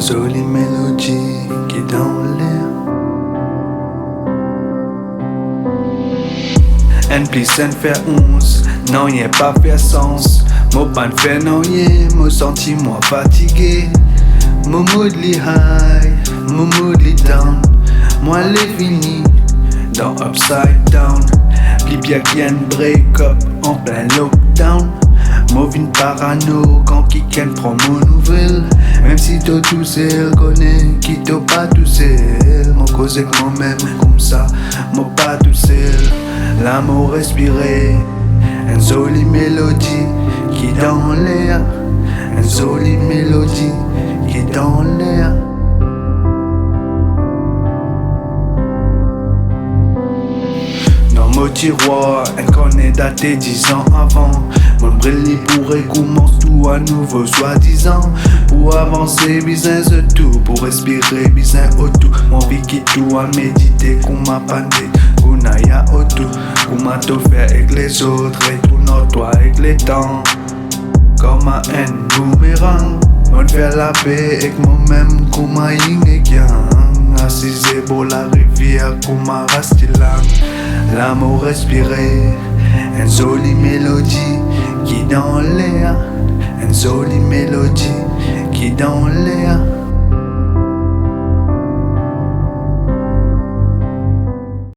jolie mélodie qui est dans l'air. N plus N fait 11, non y'a pas fait sens. Mon pas fait non y'a, mon senti moi fatigué. Mon mood li high, mon mood li down. Moi les fini dans upside down. Pli bien qu'y'n break up en plein lockdown. Moving parano quand quelqu'un prend mon nouvelle. Même si t'as tout seul, connais qui t'as pas tout seul. Mon cause avec moi-même comme ça, moi pas tout seul. L'amour respiré, une jolie mélodie qui dans l'air. Une jolie mélodie qui dans l'air. Dans mon tiroir, elle connaît daté 10 ans avant. Mon brille pourrait commencer tout à nouveau, soi-disant. Pour avancer, besoin de tout. Pour respirer, besoin au tout. Mon vie qui tout à méditer, qu'on m'a pandé. Qu'on aille à tout. Qu'on m'a tout fait avec les autres. Et tout notre toi avec les temps. Comme un boomerang. On fait la paix avec moi-même, qu'on m'a yin et yang. Assisé pour la rivière, qu'on m'a rastilang. L'amour respiré, une jolie mélodie qui dans l'air. Une jolie mélodie qui dans l'air.